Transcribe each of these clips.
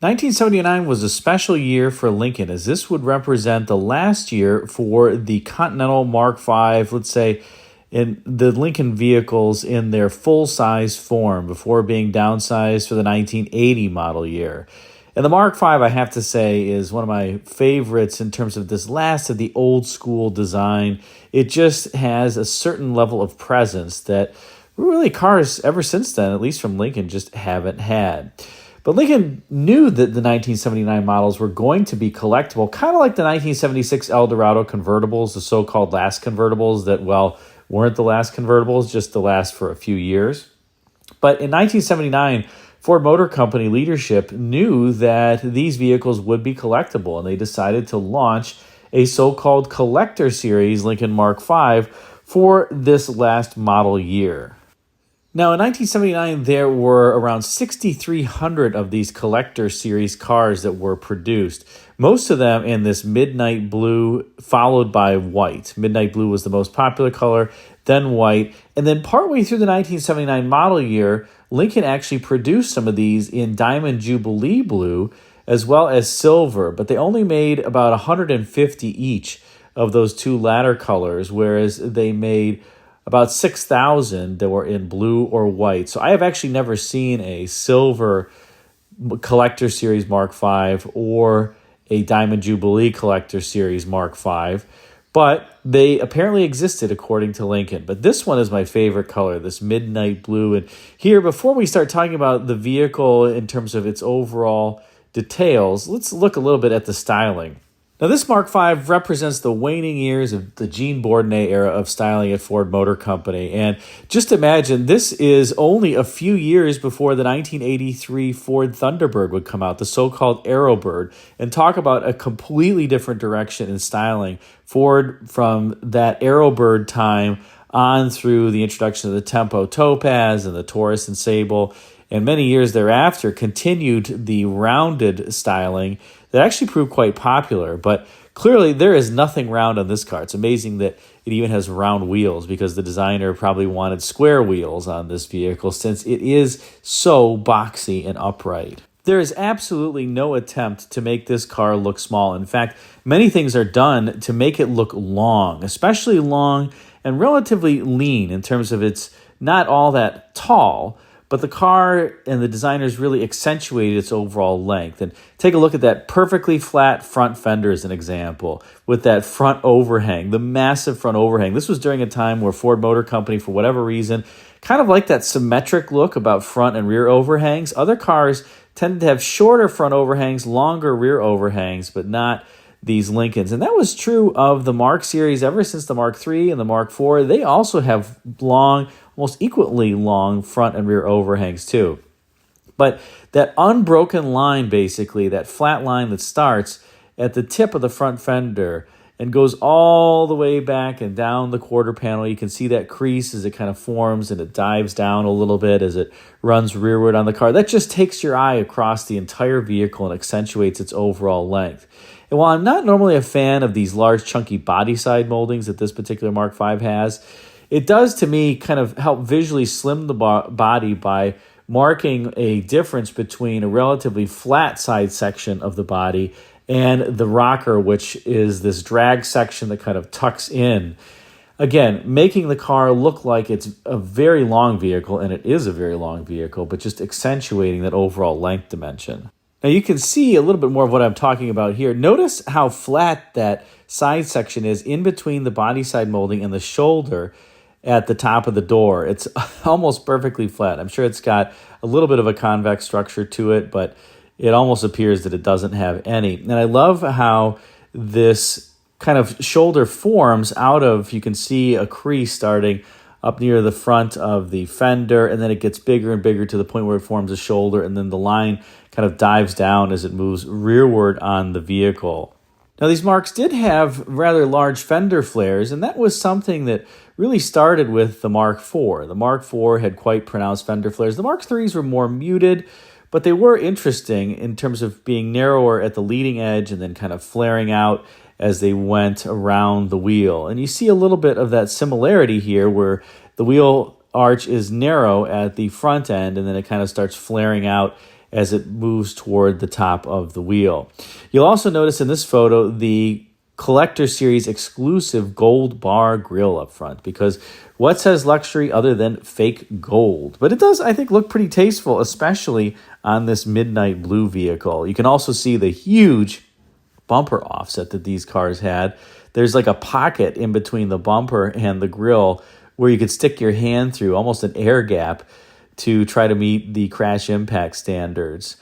1979 was a special year for Lincoln, as this would represent the last year for the Continental Mark V, let's say, in the Lincoln vehicles in their full-size form before being downsized for the 1980 model year. And the Mark V, I have to say, is one of my favorites in terms of this last of the old school design. It just has a certain level of presence that really cars ever since then, at least from Lincoln, just haven't had. But Lincoln knew that the 1979 models were going to be collectible, kind of like the 1976 Eldorado convertibles, the so-called last convertibles that, well, weren't the last convertibles, just the last for a few years. But in 1979, Ford Motor Company leadership knew that these vehicles would be collectible, and they decided to launch a so-called collector series Lincoln Mark V for this last model year. Now, in 1979, there were around 6,300 of these collector series cars that were produced, most of them in this midnight blue, followed by white. Midnight blue was the most popular color, then white, and then partway through the 1979 model year, Lincoln actually produced some of these in Diamond Jubilee blue as well as silver, but they only made about 150 each of those two latter colors, whereas they made about 6,000 that were in blue or white. So I have actually never seen a silver collector series Mark V or a Diamond Jubilee collector series Mark V, but they apparently existed according to Lincoln. But this one is my favorite color, this midnight blue. And here, before we start talking about the vehicle in terms of its overall details, let's look a little bit at the styling. Now, this Mark V represents the waning years of the Gene Bourdonnais era of styling at Ford Motor Company. And just imagine, this is only a few years before the 1983 Ford Thunderbird would come out, the so-called Aerobird, and talk about a completely different direction in styling. Ford, from that Aerobird time on through the introduction of the Tempo Topaz and the Taurus and Sable, and many years thereafter, continued the rounded styling that actually proved quite popular. But clearly, there is nothing round on this car. It's amazing that it even has round wheels, because the designer probably wanted square wheels on this vehicle since it is so boxy and upright. There is absolutely no attempt to make this car look small. In fact, many things are done to make it look long, especially long and relatively lean in terms of it's not all that tall, but the car and the designers really accentuated its overall length. And take a look at that perfectly flat front fender as an example, with that front overhang, the massive front overhang. This was during a time where Ford Motor Company, for whatever reason, kind of liked that symmetric look about front and rear overhangs. Other cars tended to have shorter front overhangs, longer rear overhangs, but not these Lincolns. And that was true of the Mark series ever since the Mark III and the Mark IV. They also have long, almost equally long front and rear overhangs too. But that unbroken line, basically, that flat line that starts at the tip of the front fender and goes all the way back and down the quarter panel. You can see that crease as it kind of forms and it dives down a little bit as it runs rearward on the car. That just takes your eye across the entire vehicle and accentuates its overall length. And while I'm not normally a fan of these large chunky body side moldings that this particular Mark V has, it does to me kind of help visually slim the body by marking a difference between a relatively flat side section of the body and the rocker, which is this drag section that kind of tucks in. Again, making the car look like it's a very long vehicle, and it is a very long vehicle, but just accentuating that overall length dimension. Now you can see a little bit more of what I'm talking about here. Notice how flat that side section is in between the body side molding and the shoulder at the top of the door. It's almost perfectly flat. I'm sure it's got a little bit of a convex structure to it, but it almost appears that it doesn't have any. And I love how this kind of shoulder forms out of, you can see a crease starting up near the front of the fender, and then it gets bigger and bigger to the point where it forms a shoulder, and then the line kind of dives down as it moves rearward on the vehicle. Now, these Marks did have rather large fender flares, and that was something that really started with the Mark IV. The Mark IV had quite pronounced fender flares. The Mark IIIs were more muted, but they were interesting in terms of being narrower at the leading edge and then kind of flaring out as they went around the wheel. And you see a little bit of that similarity here where the wheel arch is narrow at the front end and then it kind of starts flaring out as it moves toward the top of the wheel. You'll also notice in this photo the Collector Series exclusive gold bar grille up front, because what says luxury other than fake gold? But it does, I think, look pretty tasteful, especially on this midnight blue vehicle. You can also see the huge bumper offset that these cars had. There's like a pocket in between the bumper and the grille where you could stick your hand through, almost an air gap, to try to meet the crash impact standards.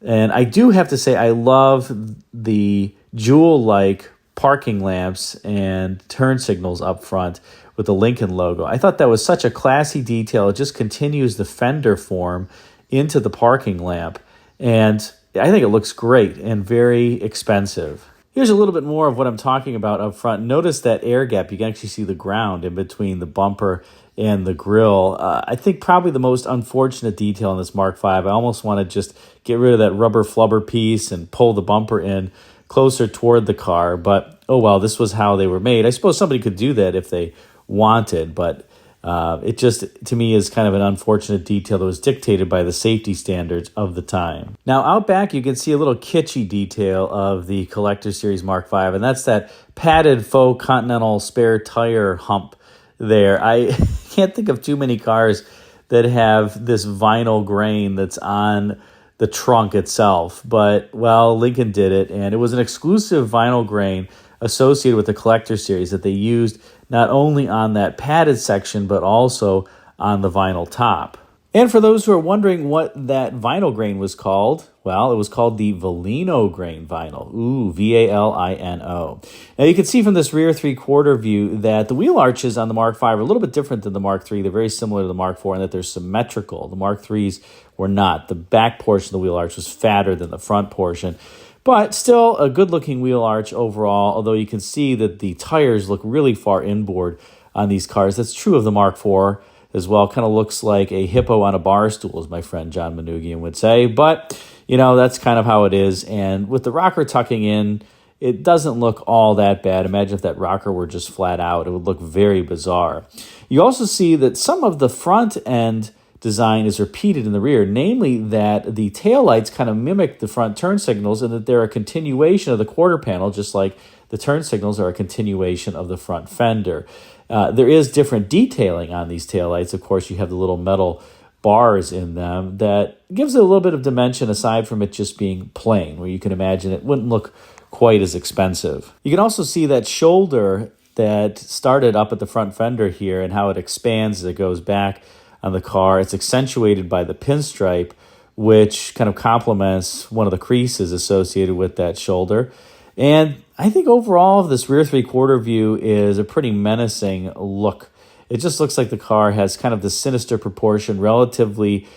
And I do have to say, I love the jewel-like parking lamps and turn signals up front with the Lincoln logo. I thought that was such a classy detail. It just continues the fender form into the parking lamp. And I think it looks great and very expensive. Here's a little bit more of what I'm talking about up front. Notice that air gap. You can actually see the ground in between the bumper and the grille. I think probably the most unfortunate detail in this Mark V. I almost want to just get rid of that rubber flubber piece and pull the bumper in closer toward the car. But, oh well, this was how they were made. I suppose somebody could do that if they wanted, but it just, to me, is kind of an unfortunate detail that was dictated by the safety standards of the time. Now, out back, you can see a little kitschy detail of the Collector Series Mark V, and that's that padded faux Continental spare tire hump there. I can't think of too many cars that have this vinyl grain that's on the trunk itself, but, well, Lincoln did it, and it was an exclusive vinyl grain associated with the Collector Series that they used not only on that padded section, but also on the vinyl top. And for those who are wondering what that vinyl grain was called, well, it was called the Valino grain vinyl. Ooh, V-A-L-I-N-O. Now you can see from this rear three-quarter view that the wheel arches on the Mark V are a little bit different than the Mark III. They're very similar to the Mark IV in that they're symmetrical. The Mark IIIs were not. The back portion of the wheel arch was fatter than the front portion. But still a good-looking wheel arch overall, although you can see that the tires look really far inboard on these cars. That's true of the Mark IV as well. Kind of looks like a hippo on a bar stool, as my friend John Manoogian would say. But, you know, that's kind of how it is. And with the rocker tucking in, it doesn't look all that bad. Imagine if that rocker were just flat out. It would look very bizarre. You also see that some of the front end design is repeated in the rear, namely that the taillights kind of mimic the front turn signals and that they're a continuation of the quarter panel, just like the turn signals are a continuation of the front fender. There is different detailing on these taillights. Of course, you have the little metal bars in them that gives it a little bit of dimension aside from it just being plain, where you can imagine it wouldn't look quite as expensive. You can also see that shoulder that started up at the front fender here and how it expands as it goes back on the car. It's accentuated by the pinstripe, which kind of complements one of the creases associated with that shoulder. And I think overall, this rear three-quarter view is a pretty menacing look. It just looks like the car has kind of the sinister proportion, relatively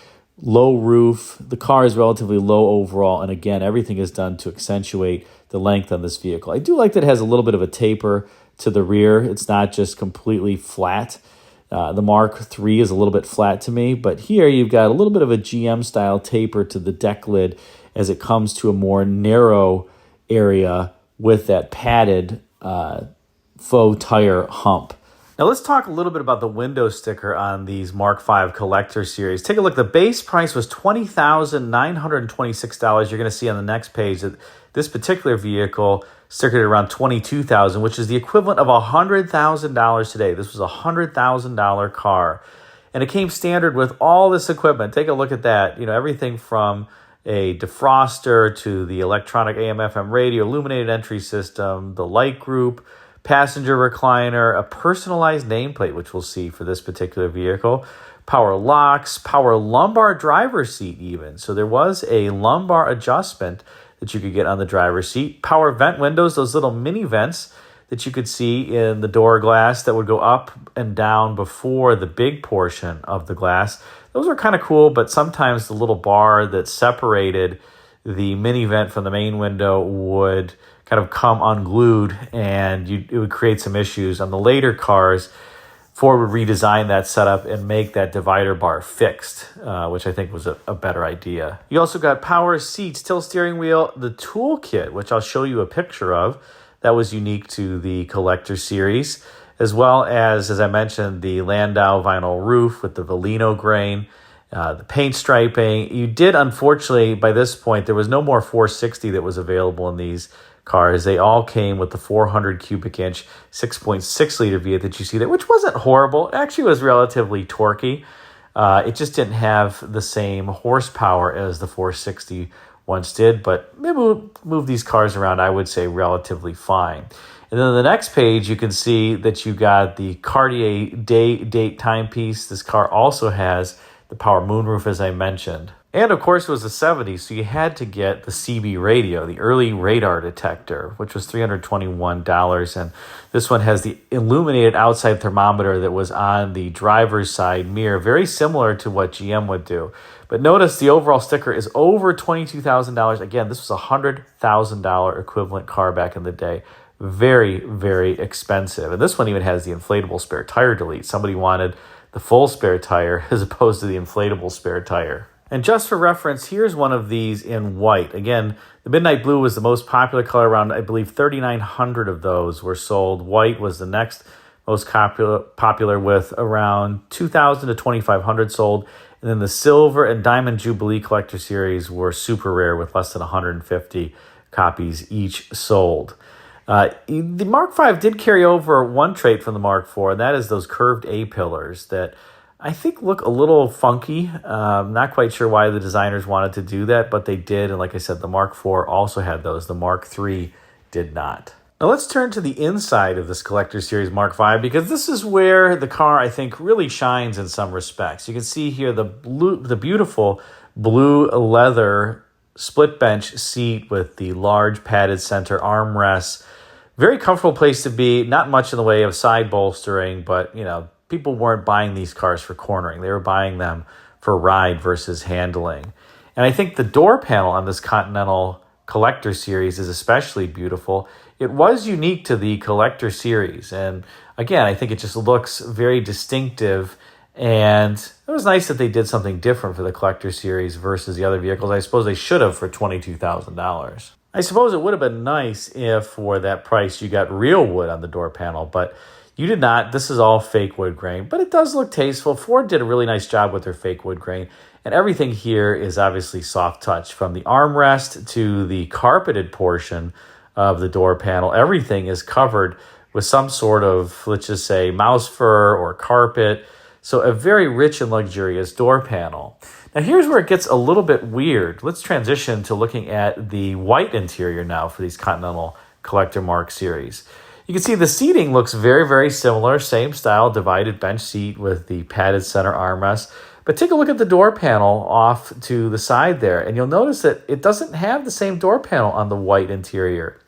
low roof. The car is relatively low overall, and again, everything is done to accentuate the length on this vehicle. I do like that it has a little bit of a taper to the rear. It's not just completely flat. The Mark III is a little bit flat to me, but here you've got a little bit of a GM-style taper to the deck lid as it comes to a more narrow area with that padded faux tire hump. Now let's talk a little bit about the window sticker on these Mark V Collector Series. Take a look. The base price was $20,926. You're going to see on the next page that this particular vehicle stickered at around $22,000, which is the equivalent of $100,000 today. This was a $100,000 car. And it came standard with all this equipment. Take a look at that. You know, everything from a defroster to the electronic AM/FM radio, illuminated entry system, the light group, passenger recliner, a personalized nameplate, which we'll see for this particular vehicle, power locks, power lumbar driver's seat even. So there was a lumbar adjustment that you could get on the driver's seat. Power vent windows, those little mini vents that you could see in the door glass that would go up and down before the big portion of the glass. Those are kind of cool, but sometimes the little bar that separated the mini vent from the main window would kind of come unglued, and it would create some issues. On the later cars, Ford would redesign that setup and make that divider bar fixed, which I think was a better idea. You also got power seats, tilt steering wheel, the toolkit, which I'll show you a picture of. That was unique to the Collector Series, as well as I mentioned, the Landau vinyl roof with the Valino grain. the paint striping. You did, unfortunately, by this point, there was no more 460 that was available in these cars. They all came with the 400 cubic inch 6.6 liter V8 that you see there, which wasn't horrible. It actually was relatively torquey. It just didn't have the same horsepower as the 460 once did, but they move these cars around, I would say, relatively fine. And then on the next page, you can see that you got the Cartier date timepiece. This car also has the power moonroof, as I mentioned. And of course, it was the 70s, so you had to get the CB radio, the early radar detector, which was $321. And this one has the illuminated outside thermometer that was on the driver's side mirror, very similar to what GM would do. But notice the overall sticker is over $22,000. Again, this was a $100,000 equivalent car back in the day. Very, very expensive. And this one even has the inflatable spare tire delete. Somebody wanted the full spare tire as opposed to the inflatable spare tire. And just for reference, here's one of these in white. Again, the midnight blue was the most popular color. Around, I believe, 3,900 of those were sold. White was the next most popular with around 2,000 to 2,500 sold. And then the silver and diamond Jubilee collector series were super rare with less than 150 copies each sold. The Mark V did carry over one trait from the Mark IV, and that is those curved A-pillars that I think look a little funky. Not quite sure why the designers wanted to do that, but they did. And like I said, the Mark IV also had those. The Mark III did not. Now let's turn to the inside of this Collector Series Mark V, because this is where the car, I think, really shines in some respects. You can see here the beautiful blue leather split bench seat with the large padded center armrests. Very comfortable place to be. Not much in the way of side bolstering, but, people weren't buying these cars for cornering. They were buying them for ride versus handling. And I think the door panel on this Continental Collector Series is especially beautiful. It was unique to the Collector Series. And again, I think it just looks very distinctive. And it was nice that they did something different for the Collector Series versus the other vehicles. I suppose they should have for $22,000. I suppose it would have been nice if for that price you got real wood on the door panel, but you did not. This is all fake wood grain, but it does look tasteful. Ford did a really nice job with their fake wood grain, and everything here is obviously soft touch. From the armrest to the carpeted portion of the door panel, everything is covered with some sort of, let's just say, mouse fur or carpet. So a very rich and luxurious door panel. Now here's where it gets a little bit weird. Let's transition to looking at the white interior now for these Continental Collector Mark series. You can see the seating looks very, very similar. Same style, divided bench seat with the padded center armrest. But take a look at the door panel off to the side there, and you'll notice that it doesn't have the same door panel on the white interior.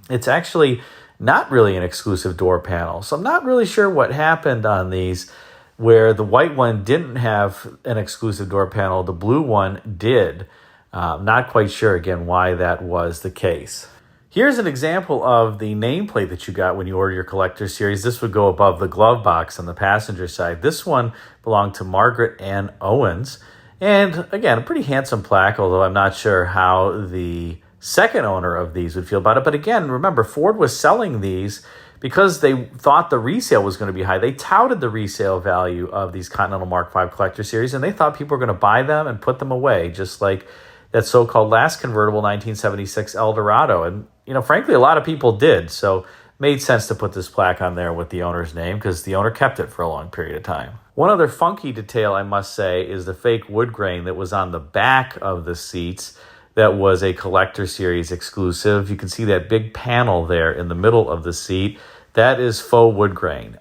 It's actually not really an exclusive door panel. So I'm not really sure what happened on these, where the white one didn't have an exclusive door panel, the blue one did. Not quite sure, again, why that was the case. Here's an example of the nameplate that you got when you order your Collector Series. This would go above the glove box on the passenger side. This one belonged to Margaret Ann Owens. And again, a pretty handsome plaque, although I'm not sure how the second owner of these would feel about it. But again, remember, Ford was selling these because they thought the resale was going to be high. They touted the resale value of these Continental Mark V Collector Series, and they thought people were going to buy them and put them away, just like that so-called last convertible 1976 Eldorado. And, frankly, a lot of people did. So it made sense to put this plaque on there with the owner's name because the owner kept it for a long period of time. One other funky detail, I must say, is the fake wood grain that was on the back of the seats. That was a Collector Series exclusive. You can see that big panel there in the middle of the seat. That is faux wood grain.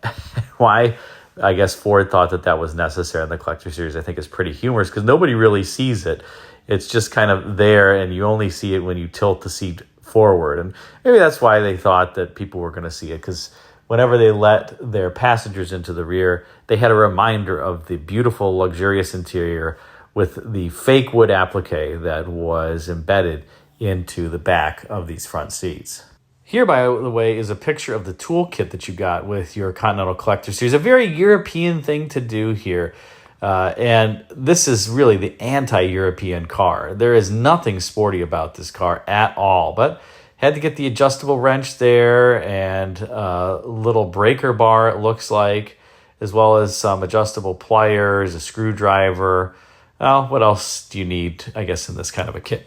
Why? I guess Ford thought that was necessary in the Collector Series. I think it's pretty humorous because nobody really sees it. It's just kind of there, and you only see it when you tilt the seat forward. And maybe that's why they thought that people were going to see it, because whenever they let their passengers into the rear, they had a reminder of the beautiful, luxurious interior with the fake wood applique that was embedded into the back of these front seats. Here, by the way, is a picture of the toolkit that you got with your Continental Collector Series. A very European thing to do here. And this is really the anti-European car. There is nothing sporty about this car at all, but had to get the adjustable wrench there and a little breaker bar, it looks like, as well as some adjustable pliers, a screwdriver, Well, what else do you need, I guess, in this kind of a kit?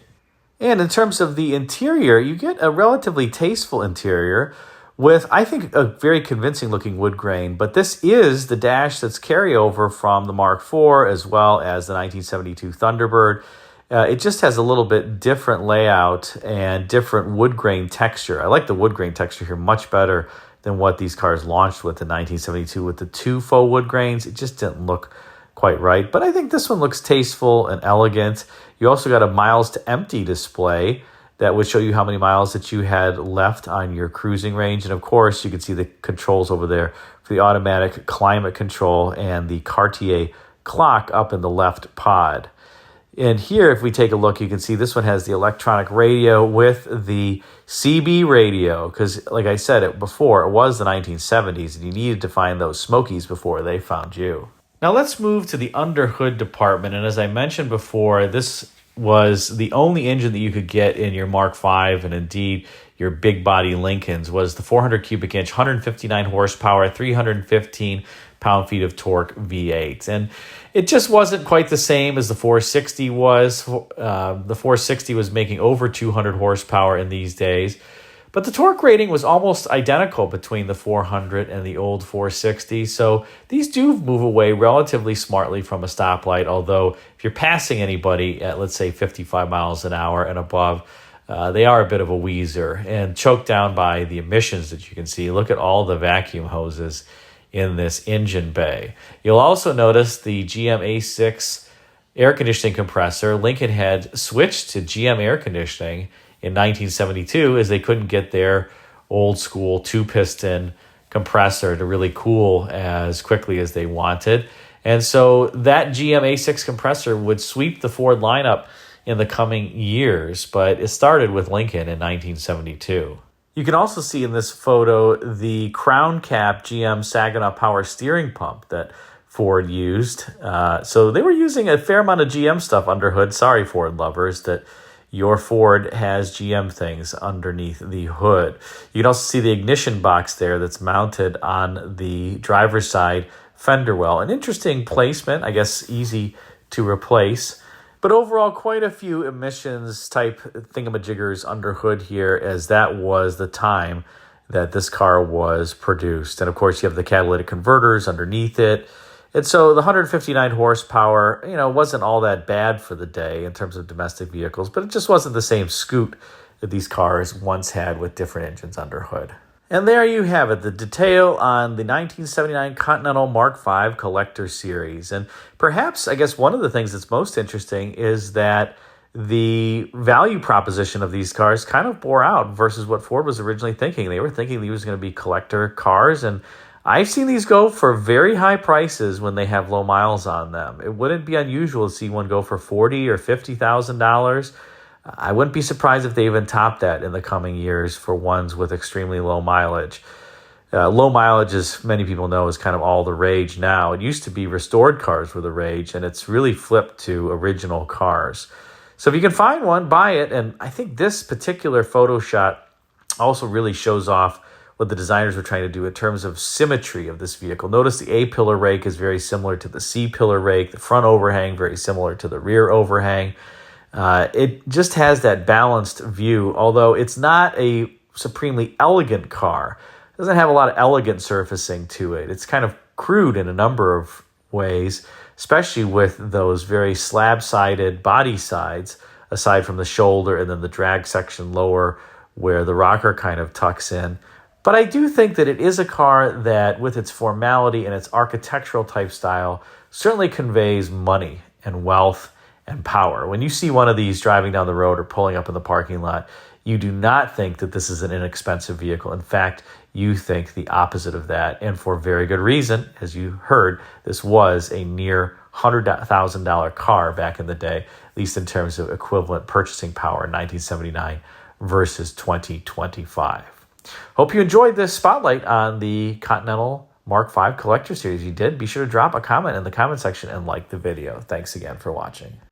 And in terms of the interior, you get a relatively tasteful interior with, I think, a very convincing looking wood grain. But this is the dash that's carryover from the Mark IV as well as the 1972 Thunderbird. It just has a little bit different layout and different wood grain texture. I like the wood grain texture here much better than what these cars launched with in 1972 with the two faux wood grains. It just didn't look quite right. But I think this one looks tasteful and elegant. You also got a miles to empty display that would show you how many miles that you had left on your cruising range. And of course, you can see the controls over there for the automatic climate control and the Cartier clock up in the left pod. And here, if we take a look, you can see this one has the electronic radio with the CB radio. Because like I said before, it was the 1970s and you needed to find those Smokies before they found you. Now let's move to the underhood department. And as I mentioned before, this was the only engine that you could get in your Mark V and indeed your big body Lincolns was the 400 cubic inch, 159 horsepower, 315 pound-feet of torque V8. And it just wasn't quite the same as the 460 was. The 460 was making over 200 horsepower in these days. But the torque rating was almost identical between the 400 and the old 460. So these do move away relatively smartly from a stoplight, although if you're passing anybody at, let's say, 55 miles an hour and above, they are a bit of a wheezer and choked down by the emissions that you can see. Look at all the vacuum hoses in this engine bay. You'll also notice the GM A6 air conditioning compressor. Lincoln had switched to GM air conditioning in 1972 as they couldn't get their old school two-piston compressor to really cool as quickly as they wanted. And so that GM A6 compressor would sweep the Ford lineup in the coming years, but it started with Lincoln in 1972. You can also see in this photo the crown cap GM Saginaw power steering pump that Ford used. So they were using a fair amount of GM stuff under hood. Sorry, Ford lovers, that your Ford has GM things underneath the hood. You can also see the ignition box there that's mounted on the driver's side fender well. An interesting placement, I guess easy to replace. But overall, quite a few emissions type thingamajiggers under hood here, as that was the time that this car was produced. And of course, you have the catalytic converters underneath it. And so the 159 horsepower, wasn't all that bad for the day in terms of domestic vehicles, but it just wasn't the same scoot that these cars once had with different engines under hood. And there you have it, the detail on the 1979 Continental Mark V Collector Series. And perhaps, I guess, one of the things that's most interesting is that the value proposition of these cars kind of bore out versus what Ford was originally thinking. They were thinking these was going to be collector cars, and I've seen these go for very high prices when they have low miles on them. It wouldn't be unusual to see one go for $40,000 or $50,000. I wouldn't be surprised if they even top that in the coming years for ones with extremely low mileage. Low mileage, as many people know, is kind of all the rage now. It used to be restored cars were the rage, and it's really flipped to original cars. So if you can find one, buy it. And I think this particular photo shot also really shows off what the designers were trying to do in terms of symmetry of this vehicle. Notice the A-pillar rake is very similar to the C-pillar rake. The front overhang very similar to the rear overhang. It just has that balanced view, although it's not a supremely elegant car. It doesn't have a lot of elegant surfacing to it. It's kind of crude in a number of ways, especially with those very slab-sided body sides, aside from the shoulder and then the drag section lower where the rocker kind of tucks in. But I do think that it is a car that, with its formality and its architectural type style, certainly conveys money and wealth and power. When you see one of these driving down the road or pulling up in the parking lot, you do not think that this is an inexpensive vehicle. In fact, you think the opposite of that, and for very good reason. As you heard, this was a near $100,000 car back in the day, at least in terms of equivalent purchasing power in 1979 versus 2025. Hope you enjoyed this spotlight on the Continental Mark V Collector Series. If you did, be sure to drop a comment in the comment section and like the video. Thanks again for watching.